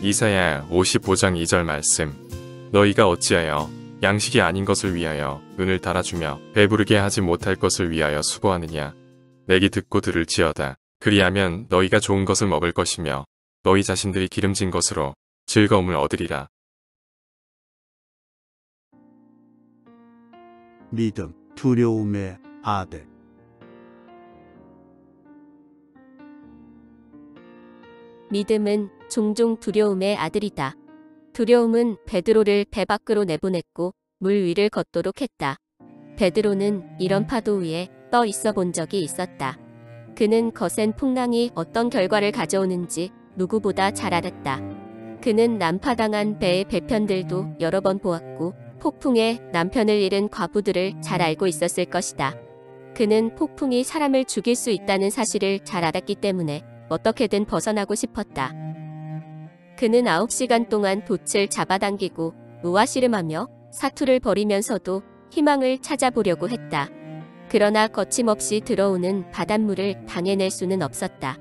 이사야 55장 2절 말씀. 너희가 어찌하여 양식이 아닌 것을 위하여 눈을 달아주며 배부르게 하지 못할 것을 위하여 수고하느냐. 내게 듣고 들을지어다. 그리하면 너희가 좋은 것을 먹을 것이며 너희 자신들이 기름진 것으로 즐거움을 얻으리라. 믿음, 두려움의 아들. 믿음은 종종 두려움의 아들이다. 두려움은 베드로를 배 밖으로 내보냈고 물 위를 걷도록 했다. 베드로는 이런 파도 위에 떠 있어 본 적이 있었다. 그는 거센 풍랑이 어떤 결과를 가져오는지 누구보다 잘 알았다. 그는 난파당한 배의 배편들도 여러 번 보았고 폭풍에 남편을 잃은 과부들을 잘 알고 있었을 것이다. 그는 폭풍이 사람을 죽일 수 있다는 사실을 잘 알았기 때문에 어떻게든 벗어나고 싶었다. 그는 9시간 동안 돛을 잡아당기고 우아씨름하며 사투를 벌이면서도 희망을 찾아보려고 했다. 그러나 거침없이 들어오는 바닷물을 당해낼 수는 없었다.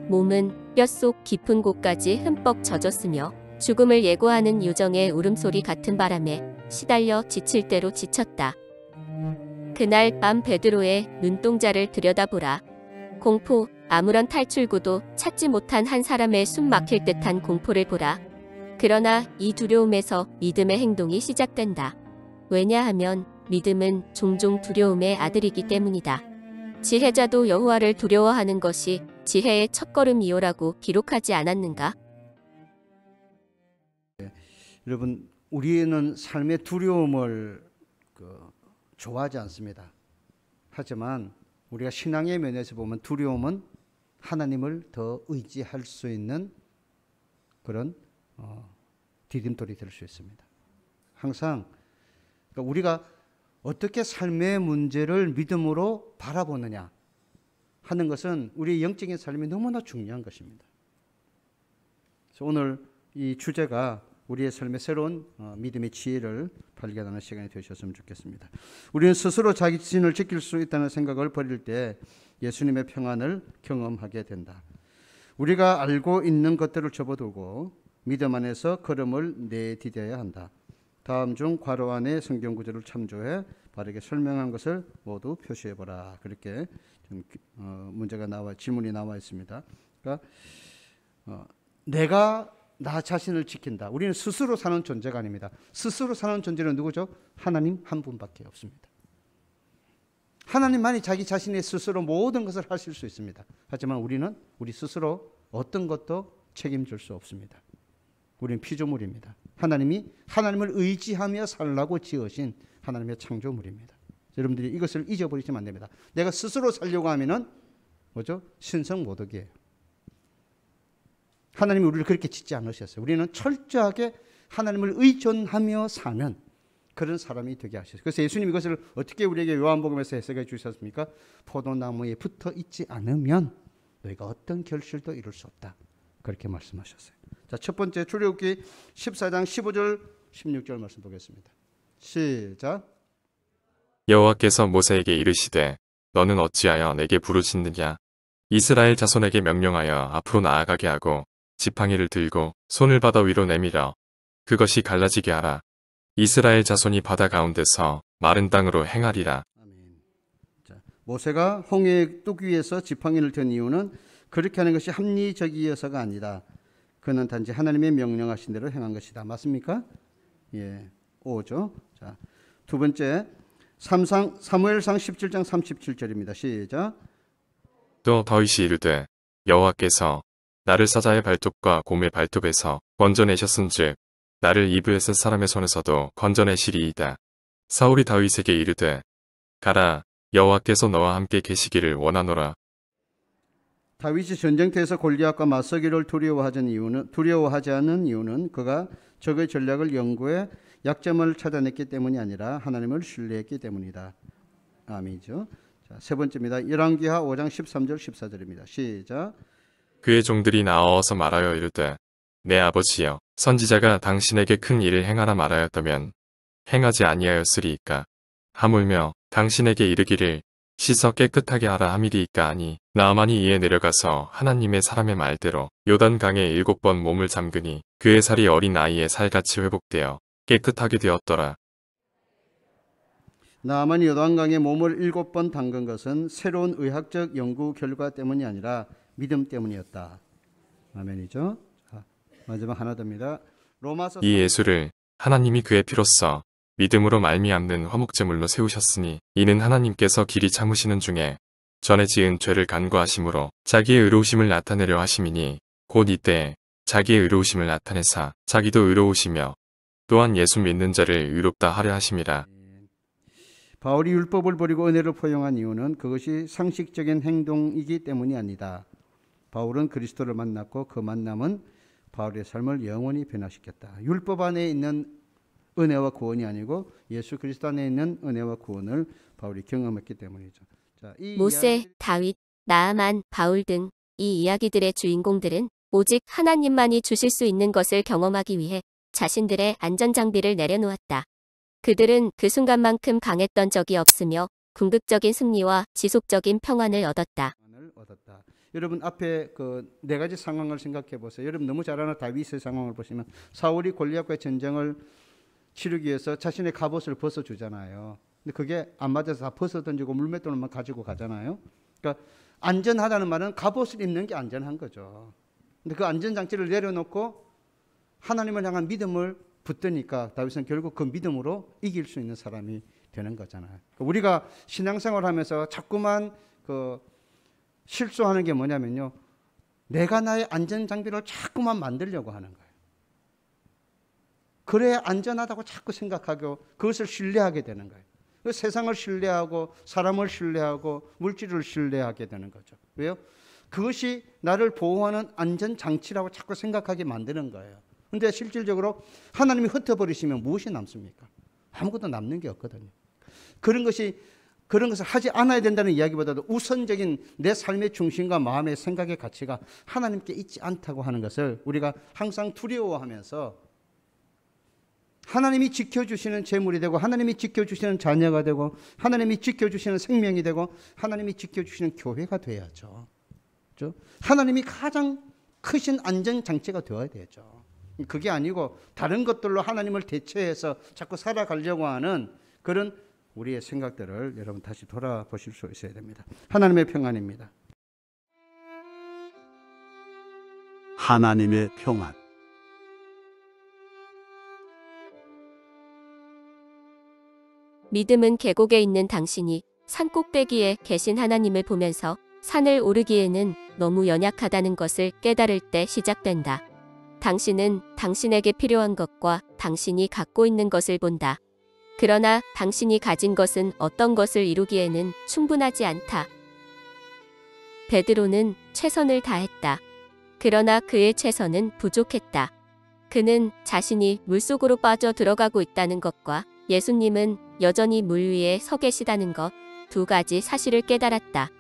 몸은 뼛속 깊은 곳까지 흠뻑 젖었으며 죽음을 예고하는 유정의 울음소리 같은 바람에 시달려 지칠 대로 지쳤다. 그날 밤 베드로의 눈동자를 들여다보라. 공포, 아무런 탈출구도 찾지 못한 한 사람의 숨 막힐 듯한 공포를 보라. 그러나 이 두려움에서 믿음의 행동이 시작된다. 왜냐하면 믿음은 종종 두려움의 아들이기 때문이다. 지혜자도 여호와를 두려워하는 것이 지혜의 첫걸음이요라고 기록하지 않았는가? 여러분, 우리는 삶의 두려움을 좋아하지 않습니다. 하지만 우리가 신앙의 면에서 보면 두려움은 하나님을 더 의지할 수 있는 그런 디딤돌이 될 수 있습니다. 항상 우리가 어떻게 삶의 문제를 믿음으로 바라보느냐 하는 것은 우리의 영적인 삶이 너무나 중요한 것입니다. 그래서 오늘 이 주제가 우리의 삶의 새로운 믿음의 지혜를 발견하는 시간이 되셨으면 좋겠습니다. 우리는 스스로 자기 자신을 지킬 수 있다는 생각을 버릴 때 예수님의 평안을 경험하게 된다. 우리가 알고 있는 것들을 접어두고 믿음 안에서 걸음을 내디뎌야 한다. 다음 중 괄호 안에 성경 구절을 참조해 바르게 설명한 것을 모두 표시해보라. 그렇게 질문이 나와 있습니다. 그러니까 내가 나 자신을 지킨다. 우리는 스스로 사는 존재가 아닙니다. 스스로 사는 존재는 누구죠? 하나님 한 분밖에 없습니다. 하나님만이 자기 자신의 스스로 모든 것을 하실 수 있습니다. 하지만 우리는 우리 스스로 어떤 것도 책임질 수 없습니다. 우리는 피조물입니다. 하나님을 의지하며 살라고 지으신 하나님의 창조물입니다. 여러분들이 이것을 잊어버리시면 안 됩니다. 내가 스스로 살려고 하면은 뭐죠? 신성모독이에요. 하나님이 우리를 그렇게 짓지 않으셨어요. 우리는 철저하게 하나님을 의존하며 사는 그런 사람이 되게 하셨어요. 그래서 예수님이 이것을 어떻게 우리에게 요한복음에서 해석해 주셨습니까? 포도나무에 붙어 있지 않으면 너희가 어떤 결실도 이룰 수 없다. 그렇게 말씀하셨어요. 자, 첫 번째 출애굽기 14장 15절 16절 말씀 보겠습니다. 시작. 여호와께서 모세에게 이르시되 너는 어찌하여 내게 부르짖느냐. 이스라엘 자손에게 명령하여 앞으로 나아가게 하고 지팡이를 들고 손을 바다 위로 내밀어 그것이 갈라지게 하라. 이스라엘 자손이 바다 가운데서 마른 땅으로 행하리라. 아멘. 자, 모세가 홍해 뚝 위에서 지팡이를 든 이유는 그렇게 하는 것이 합리적이어서가 아니다. 그는 단지 하나님의 명령하신 대로 행한 것이다. 맞습니까? 예, 5죠. 자, 두 번째 사무엘상 17장 37절입니다. 시작. 또 다윗이 이르되 여호와께서 나를 사자의 발톱과 곰의 발톱에서 건져내셨은즉 나를 이브에서 사람의 손에서도 건져내시리이다. 사울이 다윗에게 이르되 가라, 여호와께서 너와 함께 계시기를 원하노라. 다윗이 전쟁터에서 골리앗과 맞서기를 두려워하지 않은 이유는 그가 적의 전략을 연구해 약점을 찾아냈기 때문이 아니라 하나님을 신뢰했기 때문이다. 아멘이죠. 자, 세 번째입니다. 열왕기하 5장 13절 14절입니다. 시작. 그의 종들이 나와서 말하여 이르되 내 아버지여, 선지자가 당신에게 큰 일을 행하라 말하였다면 행하지 아니하였으리이까. 하물며 당신에게 이르기를 씻어 깨끗하게 하라 함이리이까 하니 나아만이 이에 내려가서 하나님의 사람의 말대로 요단강에 7번 몸을 잠그니 그의 살이 어린 아이의 살같이 회복되어 깨끗하게 되었더라. 나아만이 요단강에 몸을 7번 담근 것은 새로운 의학적 연구 결과 때문이 아니라 믿음 때문이었다. 아멘이죠. 자, 마지막 하나 더입니다. 로마서 이 예수를 하나님이 그의 피로써 믿음으로 말미암는 화목제물로 세우셨으니 이는 하나님께서 길이 참으시는 중에 전에 지은 죄를 간구하심으로 자기의 의로우심을 나타내려 하심이니 곧 이때 자기의 의로우심을 나타내사 자기도 의로우시며 또한 예수 믿는 자를 의롭다 하려 하심이라. 바울이 율법을 버리고 은혜를 포용한 이유는 그것이 상식적인 행동이기 때문이 아니다. 바울은 그리스도를 만났고 그 만남은 바울의 삶을 영원히 변화시켰다. 율법 안에 있는 은혜와 구원이 아니고 예수 그리스도 안에 있는 은혜와 구원을 바울이 경험했기 때문이죠. 자, 이 모세, 이야기... 다윗, 나아만, 바울 등 이 이야기들의 주인공들은 오직 하나님만이 주실 수 있는 것을 경험하기 위해 자신들의 안전장비를 내려놓았다. 그들은 그 순간만큼 강했던 적이 없으며 궁극적인 승리와 지속적인 평안을 얻었다. 여러분 앞에 그 네 가지 상황을 생각해 보세요. 여러분 너무 잘 아는 다윗의 상황을 보시면 사울이 골리앗과의 전쟁을 치르기 위해서 자신의 갑옷을 벗어주잖아요. 근데 그게 안 맞아서 다 벗어던지고 물맷돌만 가지고 가잖아요. 그러니까 안전하다는 말은 갑옷을 입는 게 안전한 거죠. 근데 그 안전장치를 내려놓고 하나님을 향한 믿음을 붙드니까 다윗은 결국 그 믿음으로 이길 수 있는 사람이 되는 거잖아요. 그러니까 우리가 신앙생활하면서 자꾸만 그 실수하는 게 뭐냐면요. 내가 나의 안전장비를 자꾸만 만들려고 하는 거예요. 그래야 안전하다고 자꾸 생각하고 그것을 신뢰하게 되는 거예요. 세상을 신뢰하고 사람을 신뢰하고 물질을 신뢰하게 되는 거죠. 왜요? 그것이 나를 보호하는 안전장치라고 자꾸 생각하게 만드는 거예요. 그런데 실질적으로 하나님이 흩어버리시면 무엇이 남습니까? 아무것도 남는 게 없거든요. 그런 것을 하지 않아야 된다는 이야기보다도 우선적인 내 삶의 중심과 마음의 생각의 가치가 하나님께 있지 않다고 하는 것을 우리가 항상 두려워하면서 하나님이 지켜주시는 재물이 되고 하나님이 지켜주시는 자녀가 되고 하나님이 지켜주시는 생명이 되고 하나님이 지켜주시는 교회가 돼야죠. 그렇죠? 하나님이 가장 크신 안전장치가 되어야 되죠. 그게 아니고 다른 것들로 하나님을 대체해서 자꾸 살아가려고 하는 그런 우리의 생각들을 여러분 다시 돌아보실 수 있어야 됩니다. 하나님의 평안입니다. 하나님의 평안. 믿음은 계곡에 있는 당신이 산 꼭대기에 계신 하나님을 보면서 산을 오르기에는 너무 연약하다는 것을 깨달을 때 시작된다. 당신은 당신에게 필요한 것과 당신이 갖고 있는 것을 본다. 그러나 당신이 가진 것은 어떤 것을 이루기에는 충분하지 않다. 베드로는 최선을 다했다. 그러나 그의 최선은 부족했다. 그는 자신이 물속으로 빠져 들어가고 있다는 것과 예수님은 여전히 물 위에 서 계시다는 것, 두 가지 사실을 깨달았다.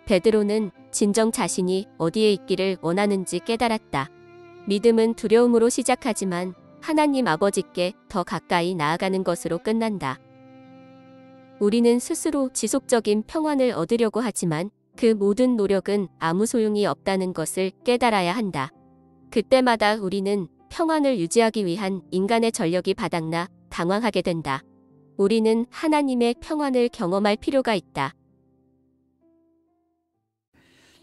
베드로는 진정 자신이 어디에 있기를 원하는지 깨달았다. 믿음은 두려움으로 시작하지만 하나님 아버지께 더 가까이 나아가는 것으로 끝난다. 우리는 스스로 지속적인 평안을 얻으려고 하지만 그 모든 노력은 아무 소용이 없다는 것을 깨달아야 한다. 그때마다 우리는 평안을 유지하기 위한 인간의 전력이 바닥나 당황하게 된다. 우리는 하나님의 평안을 경험할 필요가 있다.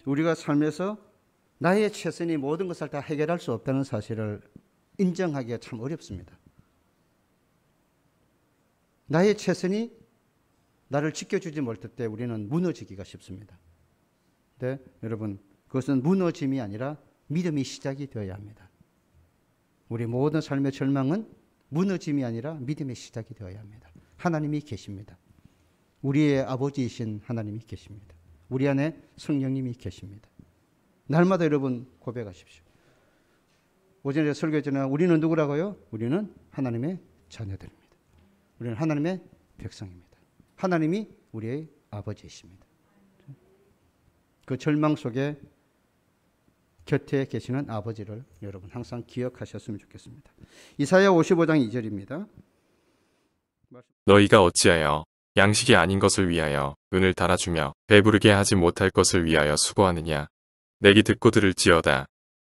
우리가 삶에서 나의 최선이 모든 것을 다 해결할 수 없다는 사실을 인정하기가 참 어렵습니다. 나의 최선이 나를 지켜주지 못할 때 우리는 무너지기가 쉽습니다. 네, 여러분, 그것은 무너짐이 아니라 믿음이 시작이 되어야 합니다. 우리 모든 삶의 절망은 무너짐이 아니라 믿음의 시작이 되어야 합니다. 하나님이 계십니다. 우리의 아버지이신 하나님이 계십니다. 우리 안에 성령님이 계십니다. 날마다 여러분 고백하십시오. 오전에 설교 전에 우리는 누구라고요? 우리는 하나님의 자녀들입니다. 우리는 하나님의 백성입니다. 하나님이 우리의 아버지이십니다. 그 절망 속에 곁에 계시는 아버지를 여러분 항상 기억하셨으면 좋겠습니다. 이사야 55장 2절입니다. 너희가 어찌하여 양식이 아닌 것을 위하여 은을 달아주며 배부르게 하지 못할 것을 위하여 수고하느냐. 내기 듣고 들을지어다.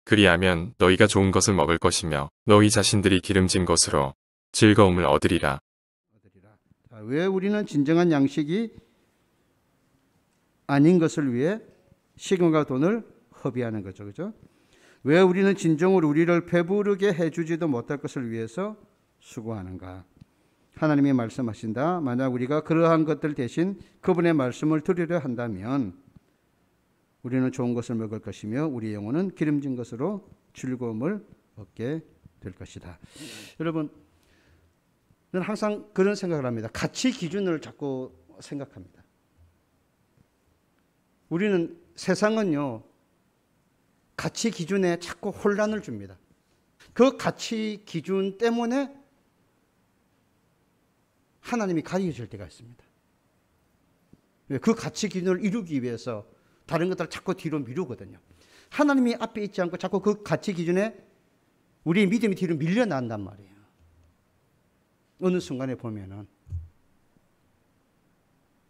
그리하면 너희가 좋은 것을 먹을 것이며 너희 자신들이 기름진 것으로 즐거움을 얻으리라. 자, 왜 우리는 진정한 양식이 아닌 것을 위해 시간과 돈을 허비하는 거죠. 그죠? 왜 우리는 진정으로 우리를 배부르게 해주지도 못할 것을 위해서 수고하는가? 하나님이 말씀하신다. 만약 우리가 그러한 것들 대신 그분의 말씀을 들으려 한다면 우리는 좋은 것을 먹을 것이며 우리 영혼은 기름진 것으로 즐거움을 얻게 될 것이다. 여러분, 저는 항상 그런 생각을 합니다. 가치 기준을 자꾸 생각합니다. 우리는 세상은요, 가치 기준에 자꾸 혼란을 줍니다. 그 가치 기준 때문에 하나님이 가려질 때가 있습니다. 그 가치 기준을 이루기 위해서 다른 것들을 자꾸 뒤로 미루거든요. 하나님이 앞에 있지 않고 자꾸 그 가치 기준에 우리의 믿음이 뒤로 밀려난단 말이에요. 어느 순간에 보면은.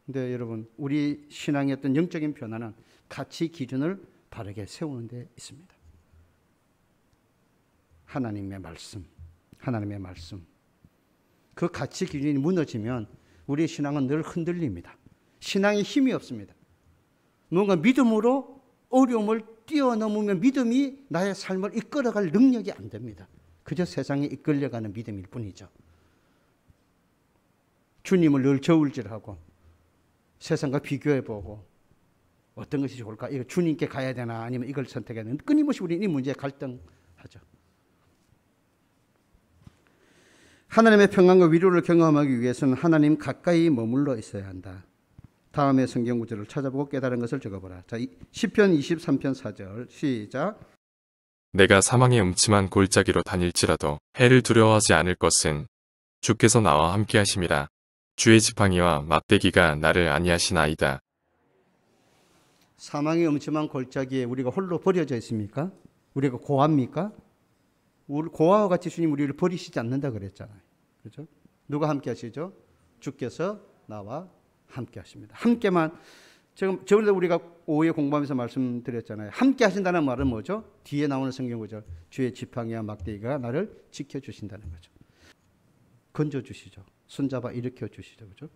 근데 여러분, 우리 신앙의 어떤 영적인 변화는 가치 기준을 바르게 세우는 데 있습니다. 하나님의 말씀, 하나님의 말씀. 그 가치 기준이 무너지면 우리의 신앙은 늘 흔들립니다. 신앙에 힘이 없습니다. 뭔가 믿음으로 어려움을 뛰어넘으면 믿음이 나의 삶을 이끌어갈 능력이 안 됩니다. 그저 세상에 이끌려가는 믿음일 뿐이죠. 주님을 늘 저울질하고 세상과 비교해보고 어떤 것이 좋을까? 이거 주님께 가야 되나 아니면 이걸 선택해야 되나? 끊임없이 우리는 이 문제에 갈등하죠. 하나님의 평안과 위로를 경험하기 위해서는 하나님 가까이 머물러 있어야 한다. 다음에 성경 구절을 찾아보고 깨달은 것을 적어보라. 자, 시편 23편 4절 시작. 내가 사망의 음침한 골짜기로 다닐지라도 해를 두려워하지 않을 것은 주께서 나와 함께 하심이라. 주의 지팡이와 막대기가 나를 안위하시나이다. 사망의 음침한 골짜기에 우리가 홀로 버려져 있습니까? 우리가 고아입니까? 고아와 같이 주님 우리를 버리시지 않는다 그랬잖아요. 그렇죠? 누가 함께 하시죠? 주께서 나와 함께 하십니다. 함께만, 저번에 우리가 오후에 공부하면서 말씀드렸잖아요. 함께 하신다는 말은 뭐죠? 뒤에 나오는 성경 구절. 주의 지팡이와 막대기가 나를 지켜주신다는 거죠. 건져주시죠. 손잡아 일으켜 주시죠. 그죠?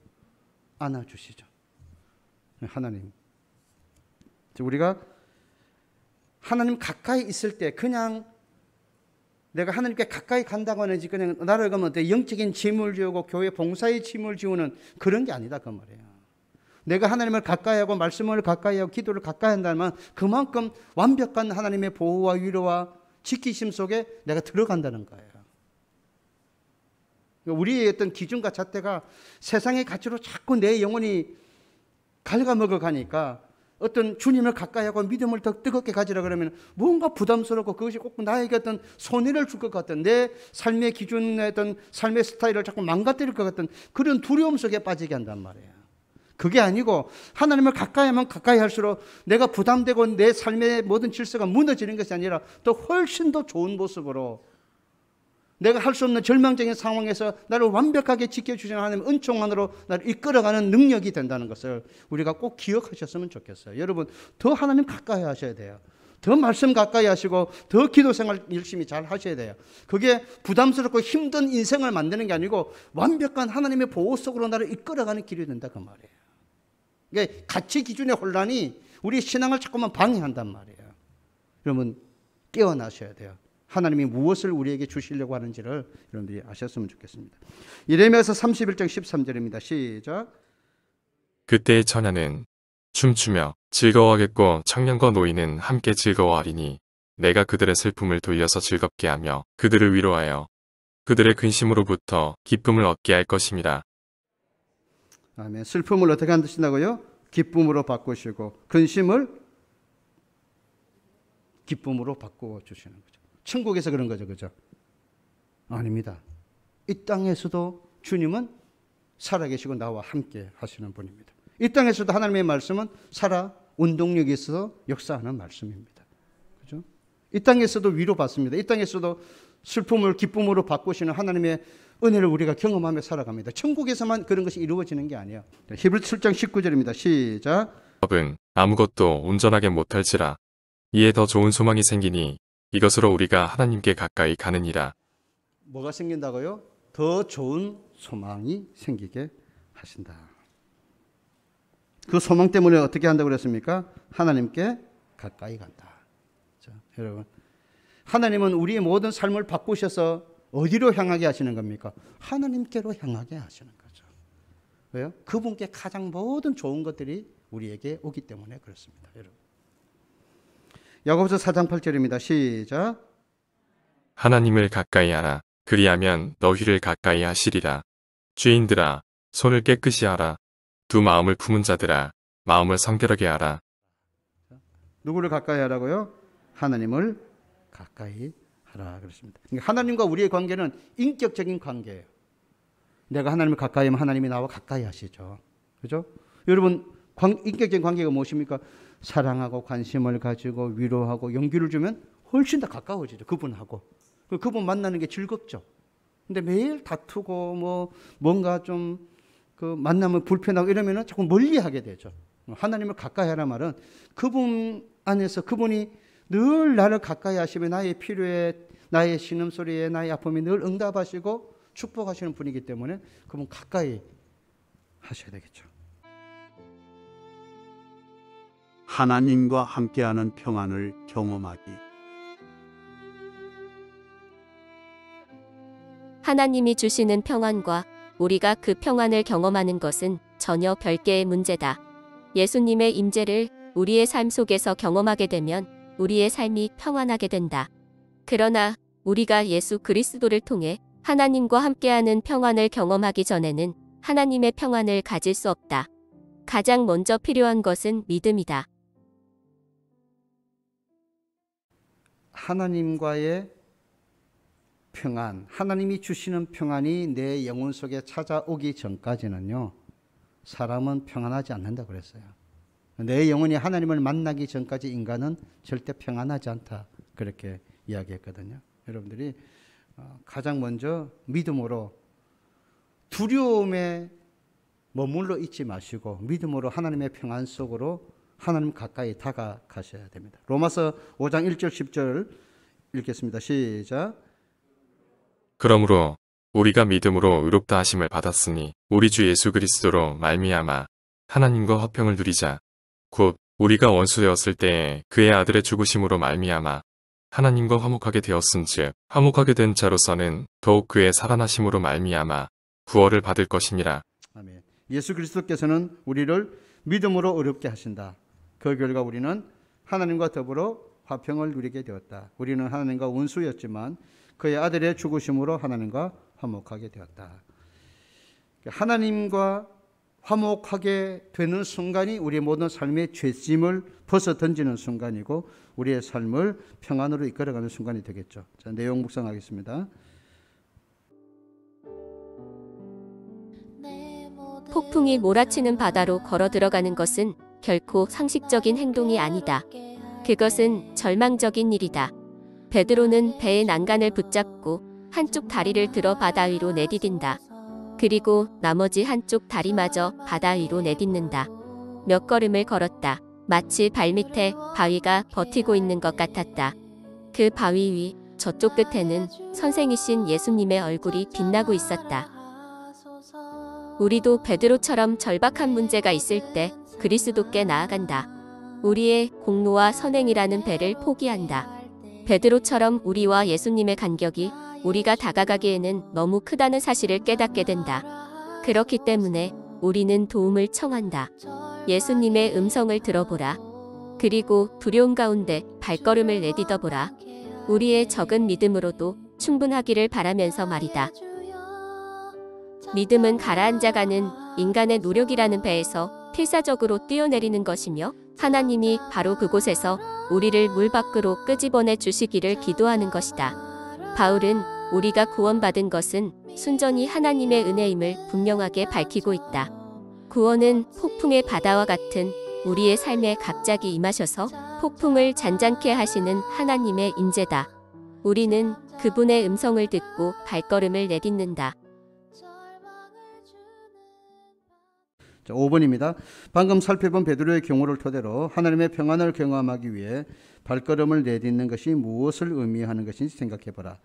안아주시죠. 하나님. 우리가 하나님 가까이 있을 때 그냥 내가 하나님께 가까이 간다고 하는지 그냥 나를 가면 영적인 짐을 지우고 교회 봉사의 짐을 지우는 그런 게 아니다 그 말이에요. 내가 하나님을 가까이 하고 말씀을 가까이 하고 기도를 가까이 한다면 그만큼 완벽한 하나님의 보호와 위로와 지키심 속에 내가 들어간다는 거예요. 우리의 어떤 기준과 잣대가 세상의 가치로 자꾸 내 영혼이 갉아먹어 가니까 어떤 주님을 가까이 하고 믿음을 더 뜨겁게 가지라 그러면 뭔가 부담스럽고 그것이 꼭 나에게 어떤 손해를 줄 것 같은 내 삶의 기준의 어떤 삶의 스타일을 자꾸 망가뜨릴 것 같은 그런 두려움 속에 빠지게 한단 말이에요. 그게 아니고 하나님을 가까이 하면 가까이 할수록 내가 부담되고 내 삶의 모든 질서가 무너지는 것이 아니라 또 훨씬 더 좋은 모습으로 내가 할 수 없는 절망적인 상황에서 나를 완벽하게 지켜주시는 하나님의 은총 안으로 나를 이끌어가는 능력이 된다는 것을 우리가 꼭 기억하셨으면 좋겠어요. 여러분, 더 하나님 가까이 하셔야 돼요. 더 말씀 가까이 하시고 더 기도 생활 열심히 잘 하셔야 돼요. 그게 부담스럽고 힘든 인생을 만드는 게 아니고 완벽한 하나님의 보호 속으로 나를 이끌어가는 길이 된다 그 말이에요. 그러니까 가치 기준의 혼란이 우리 신앙을 자꾸만 방해한단 말이에요. 여러분, 깨어나셔야 돼요. 하나님이 무엇을 우리에게 주시려고 하는지를 여러분들이 아셨으면 좋겠습니다. 예레미야서 31장 13절입니다. 시작. 그때의 처녀는 춤추며 즐거워하겠고 청년과 노인은 함께 즐거워하리니 내가 그들의 슬픔을 돌려서 즐겁게 하며 그들을 위로하여 그들의 근심으로부터 기쁨을 얻게 할 것임이라. 아멘. 슬픔을 어떻게 한다고요? 기쁨으로 바꾸시고 근심을 기쁨으로 바꾸어 주시는 거죠. 천국에서 그런 거죠. 그죠? 아닙니다. 이 땅에서도 주님은 살아계시고 나와 함께 하시는 분입니다. 이 땅에서도 하나님의 말씀은 살아 운동력이 있어서 역사하는 말씀입니다. 그죠? 이 땅에서도 위로받습니다. 이 땅에서도 슬픔을 기쁨으로 바꾸시는 하나님의 은혜를 우리가 경험하며 살아갑니다. 천국에서만 그런 것이 이루어지는 게 아니에요. 히브리서 7장 19절입니다. 시작. 법은 아무것도 온전하게 못할지라. 이에 더 좋은 소망이 생기니 이것으로 우리가 하나님께 가까이 가느니라. 뭐가 생긴다고요? 더 좋은 소망이 생기게 하신다. 그 소망 때문에 어떻게 한다고 그랬습니까? 하나님께 가까이 간다. 자, 여러분, 하나님은 우리의 모든 삶을 바꾸셔서 어디로 향하게 하시는 겁니까? 하나님께로 향하게 하시는 거죠. 왜요? 그분께 가장 모든 좋은 것들이 우리에게 오기 때문에 그렇습니다. 여러분, 야고보서 4장 8절입니다. 시작. 하나님을 가까이 하라. 그리하면 너희를 가까이 하시리라. 죄인들아, 손을 깨끗이 하라. 두 마음을 품은 자들아, 마음을 성결하게 하라. 누구를 가까이 하라고요? 하나님을 가까이 하라 그랬습니다. 하나님과 우리의 관계는 인격적인 관계예요. 내가 하나님을 가까이 하면 하나님이 나와 가까이 하시죠. 그죠? 여러분, 인격적인 관계가 무엇입니까? 사랑하고 관심을 가지고 위로하고 용기를 주면 훨씬 더 가까워지죠. 그분하고. 그분 만나는 게 즐겁죠. 근데 매일 다투고 뭔가 좀 만나면 불편하고 이러면은 자꾸 멀리 하게 되죠. 하나님을 가까이 하라 말은 그분 안에서 그분이 늘 나를 가까이 하시며 나의 필요에, 나의 신음소리에, 나의 아픔에 늘 응답하시고 축복하시는 분이기 때문에 그분 가까이 하셔야 되겠죠. 하나님과 함께하는 평안을 경험하기. 하나님이 주시는 평안과 우리가 그 평안을 경험하는 것은 전혀 별개의 문제다. 예수님의 임재를 우리의 삶 속에서 경험하게 되면 우리의 삶이 평안하게 된다. 그러나 우리가 예수 그리스도를 통해 하나님과 함께하는 평안을 경험하기 전에는 하나님의 평안을 가질 수 없다. 가장 먼저 필요한 것은 믿음이다. 하나님과의 평안, 하나님이 주시는 평안이 내 영혼 속에 찾아오기 전까지는요, 사람은 평안하지 않는다고 그랬어요. 내 영혼이 하나님을 만나기 전까지 인간은 절대 평안하지 않다. 그렇게 이야기했거든요. 여러분들이 가장 먼저 믿음으로 두려움에 머물러 있지 마시고 믿음으로 하나님의 평안 속으로 하나님 가까이 다가가셔야 됩니다. 로마서 5장 1절 10절 읽겠습니다. 시작. 그러므로 우리가 믿음으로 의롭다 하심을 받았으니 우리 주 예수 그리스도로 말미암아 하나님과 화평을 누리자. 곧 우리가 원수되었을 때에 그의 아들의 죽으심으로 말미암아 하나님과 화목하게 되었음즉 화목하게 된 자로서는 더욱 그의 살아나심으로 말미암아 구원을 받을 것임이라. 아멘. 예수 그리스도께서는 우리를 믿음으로 의롭게 하신다. 그 결과 우리는 하나님과 더불어 화평을 누리게 되었다. 우리는 하나님과 원수였지만 그의 아들의 죽으심으로 하나님과 화목하게 되었다. 하나님과 화목하게 되는 순간이 우리의 모든 삶의 죄짐을 벗어 던지는 순간이고 우리의 삶을 평안으로 이끌어가는 순간이 되겠죠. 자, 내용 묵상하겠습니다. 폭풍이 몰아치는 바다로 걸어 들어가는 것은 결코 상식적인 행동이 아니다. 그것은 절망적인 일이다. 베드로는 배의 난간을 붙잡고 한쪽 다리를 들어 바다 위로 내디딘다. 그리고 나머지 한쪽 다리마저 바다 위로 내딛는다. 몇 걸음을 걸었다. 마치 발밑에 바위가 버티고 있는 것 같았다. 그 바위 위 저쪽 끝에는 선생이신 예수님의 얼굴이 빛나고 있었다. 우리도 베드로처럼 절박한 문제가 있을 때 그리스도께 나아간다. 우리의 공로와 선행이라는 배를 포기한다. 베드로처럼 우리와 예수님의 간격이 우리가 다가가기에는 너무 크다는 사실을 깨닫게 된다. 그렇기 때문에 우리는 도움을 청한다. 예수님의 음성을 들어보라. 그리고 두려움 가운데 발걸음을 내딛어보라. 우리의 적은 믿음으로도 충분하기를 바라면서 말이다. 믿음은 가라앉아가는 인간의 노력이라는 배에서 필사적으로 뛰어내리는 것이며 하나님이 바로 그곳에서 우리를 물 밖으로 끄집어내 주시기를 기도하는 것이다. 바울은 우리가 구원받은 것은 순전히 하나님의 은혜임을 분명하게 밝히고 있다. 구원은 폭풍의 바다와 같은 우리의 삶에 갑자기 임하셔서 폭풍을 잔잔케 하시는 하나님의 임재다. 우리는 그분의 음성을 듣고 발걸음을 내딛는다. 자, 5번입니다. 방금 살펴본 베드로의 경우를 토대로 하나님의 평안을 경험하기 위해 발걸음을 내딛는 것이 무엇을 의미하는 것인지 생각해보라.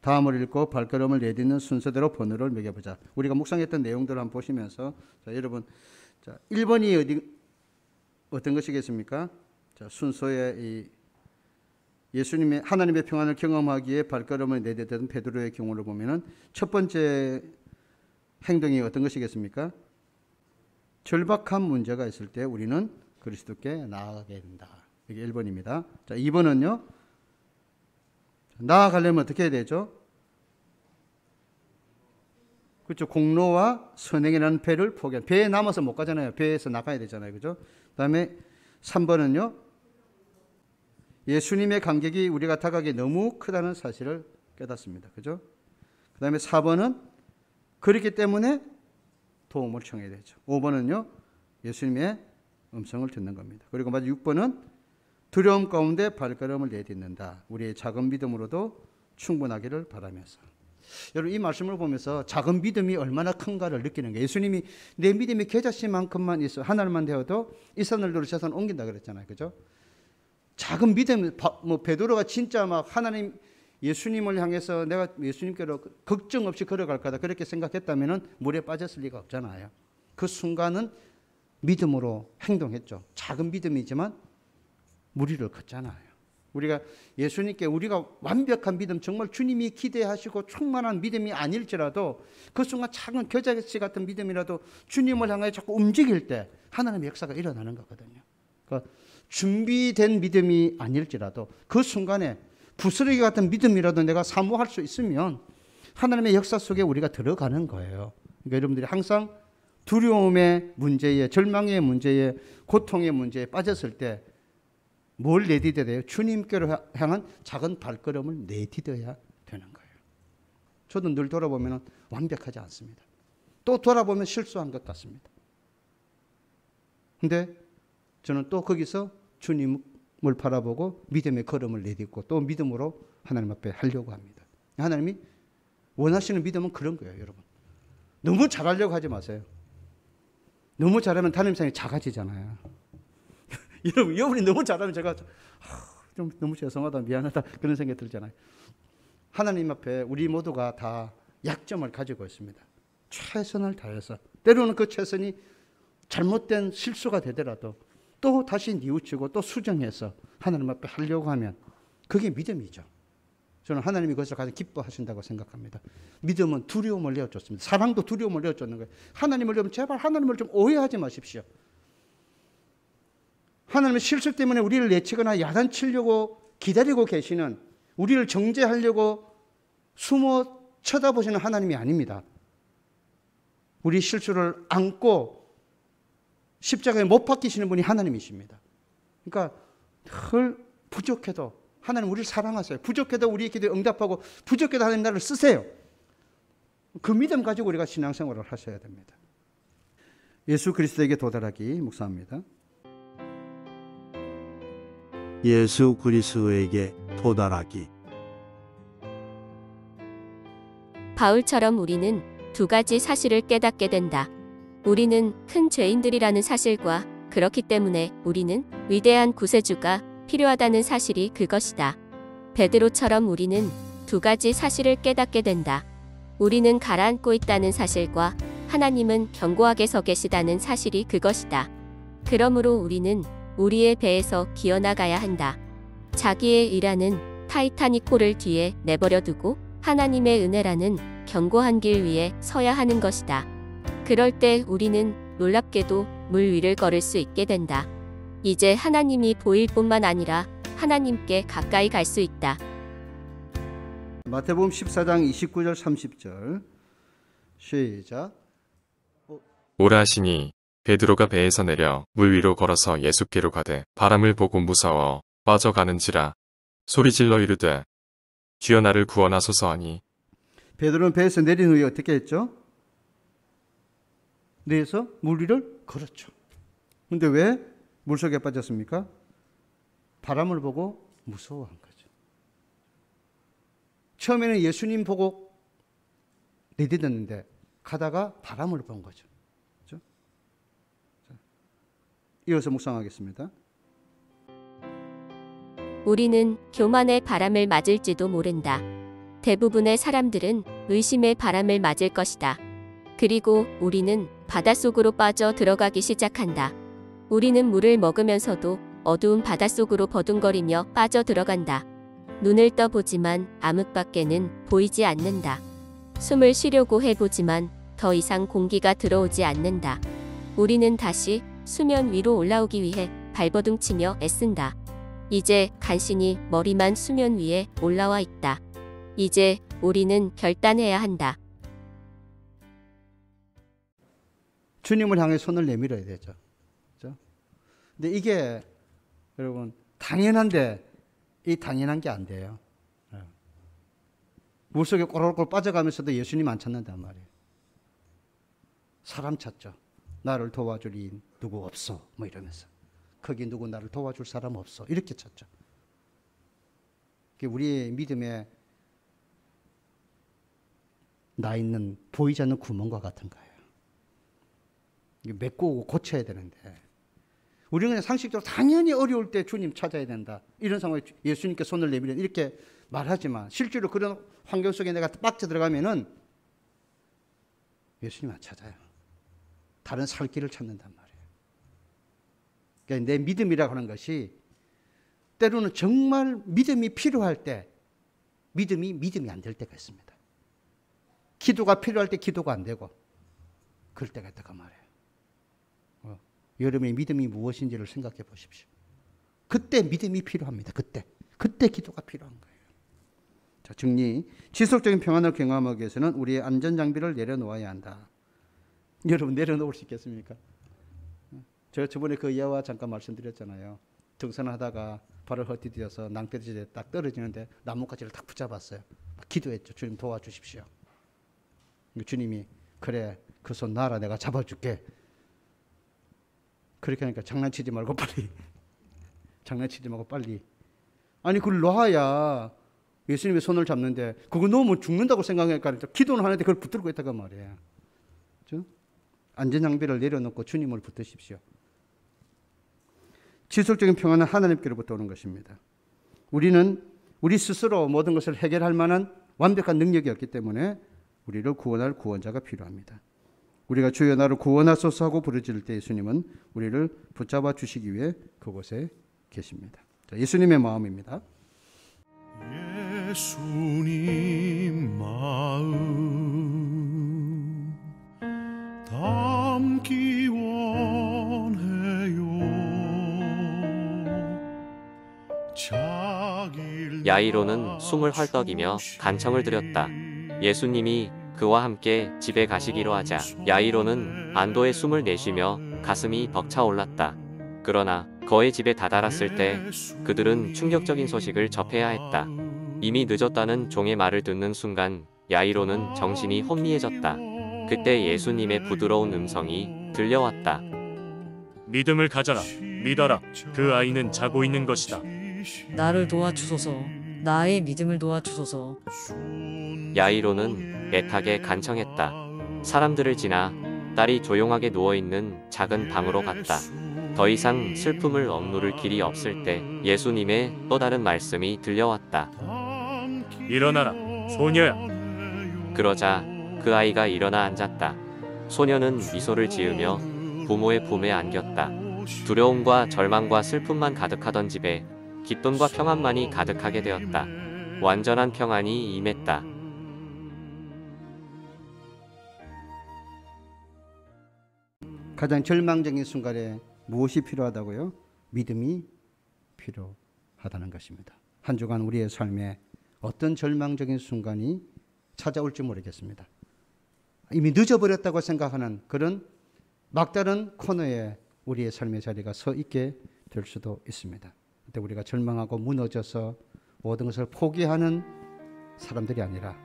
다음을 읽고 발걸음을 내딛는 순서대로 번호를 매겨보자. 우리가 묵상했던 내용들을 한번 보시면서 자, 여러분, 자, 1번이 어떤 것이겠습니까? 자, 순서의 이 예수님의 하나님의 평안을 경험하기에 발걸음을 내딛던 베드로의 경우를 보면은 첫 번째 행동이 어떤 것이겠습니까? 절박한 문제가 있을 때 우리는 그리스도께 나아가게 된다. 이게 1번입니다. 자, 2번은요. 나아가려면 어떻게 해야 되죠? 그렇죠. 공로와 선행이라는 배를 포기한. 배에 남아서 못 가잖아요. 배에서 나가야 되잖아요. 그죠? 그다음에 3번은요. 예수님의 감격이 우리가 다가가기 너무 크다는 사실을 깨닫습니다. 그죠? 그다음에 4번은 그렇기 때문에 도움을 청해야 되죠. 5번은요. 예수님의 음성을 듣는 겁니다. 그리고 마지막 6번은 두려움 가운데 발걸음을 내딛는다. 우리의 작은 믿음으로도 충분하기를 바라면서. 여러분 이 말씀을 보면서 작은 믿음이 얼마나 큰가를 느끼는 거예요. 예수님이 내 믿음이 겨자씨만큼만 있어 하나님만 되어도 이 산을 들어 저 산 옮긴다 그랬잖아요. 그죠? 작은 믿음, 뭐 베드로가 진짜 막 하나님 예수님을 향해서 내가 예수님께로 걱정 없이 걸어갈 거다 그렇게 생각했다면은 물에 빠졌을 리가 없잖아요. 그 순간은 믿음으로 행동했죠. 작은 믿음이지만 무리를 걷잖아요. 우리가 예수님께 우리가 완벽한 믿음, 정말 주님이 기대하시고 충만한 믿음이 아닐지라도 그 순간 작은 겨자씨 같은 믿음이라도 주님을 향해 자꾸 움직일 때 하나님의 역사가 일어나는 거거든요. 그러니까 준비된 믿음이 아닐지라도 그 순간에 부스러기 같은 믿음이라도 내가 사모할 수 있으면 하나님의 역사 속에 우리가 들어가는 거예요. 그러니까 여러분들이 항상 두려움의 문제에, 절망의 문제에, 고통의 문제에 빠졌을 때 뭘 내딛어야 돼요? 주님께로 향한 작은 발걸음을 내딛어야 되는 거예요. 저도 늘 돌아보면 완벽하지 않습니다. 또 돌아보면 실수한 것 같습니다. 근데 저는 또 거기서 주님을 바라보고 믿음의 걸음을 내딛고 또 믿음으로 하나님 앞에 하려고 합니다. 하나님이 원하시는 믿음은 그런 거예요, 여러분. 너무 잘하려고 하지 마세요. 너무 잘하면 담임상이 작아지잖아요. 여러분이 너무 잘하면 제가 좀 너무 죄송하다, 미안하다 그런 생각이 들잖아요. 하나님 앞에 우리 모두가 다 약점을 가지고 있습니다. 최선을 다해서 때로는 그 최선이 잘못된 실수가 되더라도 또 다시 뉘우치고 또 수정해서 하나님 앞에 하려고 하면 그게 믿음이죠. 저는 하나님이 그것을 가장 기뻐하신다고 생각합니다. 믿음은 두려움을 내어줬습니다. 사랑도 두려움을 내어줬는 거예요. 하나님을 여러분 제발 하나님을 좀 오해하지 마십시오. 하나님의 실수 때문에 우리를 내치거나 야단치려고 기다리고 계시는, 우리를 정죄하려고 숨어 쳐다보시는 하나님이 아닙니다. 우리 실수를 안고 십자가에 못 박히시는 분이 하나님이십니다. 그러니까 늘 부족해도 하나님 우리를 사랑하세요. 부족해도 우리의 기도에 응답하고 부족해도 하나님 나를 쓰세요. 그 믿음 가지고 우리가 신앙생활을 하셔야 됩니다. 예수 그리스도에게 도달하기 묵상합니다. 예수 그리스도에게 도달하기. 바울처럼 우리는 두 가지 사실을 깨닫게 된다. 우리는 큰 죄인들이라는 사실과 그렇기 때문에 우리는 위대한 구세주가 필요하다는 사실이 그것이다. 베드로처럼 우리는 두 가지 사실을 깨닫게 된다. 우리는 가라앉고 있다는 사실과 하나님은 견고하게 서 계시다는 사실이 그것이다. 그러므로 우리는 우리의 배에서 기어나가야 한다. 자기의 일하는 타이타닉호를 뒤에 내버려 두고 하나님의 은혜라는 견고한 길 위에 서야 하는 것이다. 그럴 때 우리는 놀랍게도 물 위를 걸을 수 있게 된다. 이제 하나님이 보일 뿐만 아니라 하나님께 가까이 갈 수 있다. 마태복음 14장 29절 30절 시작. 오라 하시니 베드로가 배에서 내려 물 위로 걸어서 예수께로 가되 바람을 보고 무서워 빠져가는지라 소리질러 이르되 주여 나를 구원하소서 하니. 베드로는 배에서 내린 후에 어떻게 했죠? 내에서 물 위를 걸었죠. 근데 왜 물속에 빠졌습니까? 바람을 보고 무서워한 거죠. 처음에는 예수님 보고 내딛었는데 가다가 바람을 본 거죠. 그렇죠? 이어서 묵상하겠습니다. 우리는 교만의 바람을 맞을지도 모른다. 대부분의 사람들은 의심의 바람을 맞을 것이다. 그리고 우리는 바닷속으로 빠져 들어가기 시작한다. 우리는 물을 먹으면서도 어두운 바닷속으로 버둥거리며 빠져 들어간다. 눈을 떠보지만 암흑밖에는 보이지 않는다. 숨을 쉬려고 해보지만 더 이상 공기가 들어오지 않는다. 우리는 다시 수면 위로 올라오기 위해 발버둥치며 애쓴다. 이제 간신히 머리만 수면 위에 올라와 있다. 이제 우리는 결단해야 한다. 주님을 향해 손을 내밀어야 되죠. 그렇죠? 근데 이게 여러분 당연한데 이 당연한 게 안 돼요. 물속에 꼬르륵 빠져가면서도 예수님 안 찾는단 말이에요. 사람 찾죠. 나를 도와줄 이 누구 없어. 뭐 이러면서. 거기 누구 나를 도와줄 사람 없어. 이렇게 찾죠. 우리의 믿음에 나 있는 보이지 않는 구멍과 같은 거예요. 메꾸고 고쳐야 되는데 우리는 그냥 상식적으로 당연히 어려울 때 주님 찾아야 된다. 이런 상황에 예수님께 손을 내밀어 이렇게 말하지만 실제로 그런 환경 속에 내가 빠져 들어가면은 예수님 안 찾아요. 다른 살 길을 찾는단 말이에요. 그러니까 내 믿음이라고 하는 것이 때로는 정말 믿음이 필요할 때 믿음이 안 될 때가 있습니다. 기도가 필요할 때 기도가 안 되고 그럴 때가 있다고 말이에요. 여러분의 믿음이 무엇인지를 생각해 보십시오. 그때 믿음이 필요합니다. 그때 기도가 필요한 거예요. 자, 정리. 지속적인 평안을 경험하기 위해서는 우리의 안전장비를 내려놓아야 한다. 여러분 내려놓을 수 있겠습니까? 제가 저번에 그 이야와 잠깐 말씀드렸잖아요. 등산하다가 발을 헛디뎌서 낭떠러지에 딱 떨어지는데 나뭇가지를 딱 붙잡았어요. 기도했죠. 주님 도와주십시오. 주님이 그래 그 손 놔라 내가 잡아줄게. 그렇게 하니까 장난치지 말고 빨리. 아니 그걸 놔야 예수님의 손을 잡는데 그거 놓으면 죽는다고 생각하니까 기도는 하는데 그걸 붙들고 있다가 말이에요. 그렇죠? 안전장비를 내려놓고 주님을 붙드십시오. 지속적인 평안은 하나님께로부터 오는 것입니다. 우리는 우리 스스로 모든 것을 해결할 만한 완벽한 능력이 없기 때문에 우리를 구원할 구원자가 필요합니다. 우리가 주여 나를 구원하소서 하고 부르짖을 때 예수님은 우리를 붙잡아 주시기 위해 그곳에 계십니다. 자, 예수님의 마음입니다. 예수님 마음 담기 원해요. 야이로는 숨을 헐떡이며 간청을 드렸다. 예수님이 그와 함께 집에 가시기로 하자 야이로는 안도의 숨을 내쉬며 가슴이 벅차올랐다. 그러나 그의 집에 다다랐을 때 그들은 충격적인 소식을 접해야 했다. 이미 늦었다는 종의 말을 듣는 순간 야이로는 정신이 혼미해졌다. 그때 예수님의 부드러운 음성이 들려왔다. 믿음을 가져라. 믿어라. 그 아이는 자고 있는 것이다. 나를 도와주소서. 나의 믿음을 도와주소서. 야이로는 애타게 간청했다. 사람들을 지나 딸이 조용하게 누워있는 작은 방으로 갔다. 더 이상 슬픔을 억누를 길이 없을 때 예수님의 또 다른 말씀이 들려왔다. 일어나라, 소녀야. 그러자 그 아이가 일어나 앉았다. 소녀는 미소를 지으며 부모의 품에 안겼다. 두려움과 절망과 슬픔만 가득하던 집에 기쁨과 평안만이 가득하게 되었다. 완전한 평안이 임했다. 가장 절망적인 순간에 무엇이 필요하다고요? 믿음이 필요하다는 것입니다. 한 주간 우리의 삶에 어떤 절망적인 순간이 찾아올지 모르겠습니다. 이미 늦어버렸다고 생각하는 그런 막다른 코너에 우리의 삶의 자리가 서 있게 될 수도 있습니다. 그때 우리가 절망하고 무너져서 모든 것을 포기하는 사람들이 아니라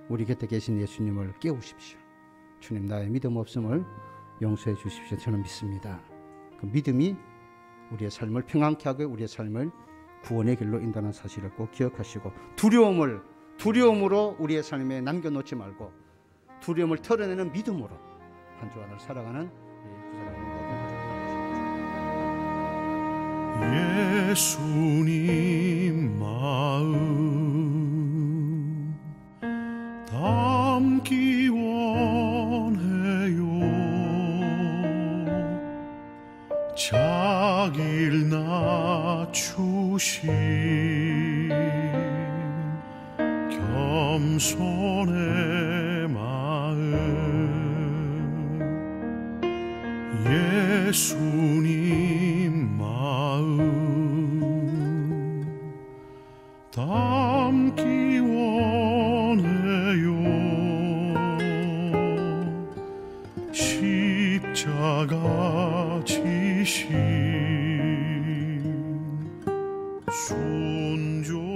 우리 곁에 계신 예수님을 깨우십시오. 주님 나의 믿음 없음을 용서해 주십시오. 저는 믿습니다. 그 믿음이 우리의 삶을 평안케 하고 우리의 삶을 구원의 길로 인도하는 사실을 꼭 기억하시고 두려움으로 우리의 삶에 남겨놓지 말고 두려움을 털어내는 믿음으로 한 주간을 살아가는 우리 구사람의 모든 가족들 되시옵소서. 예수님 마음 담기 원해요. 자기를 낮추신 겸손의 마음 예수님 마음 담기 원해요. 십자가 지신 순종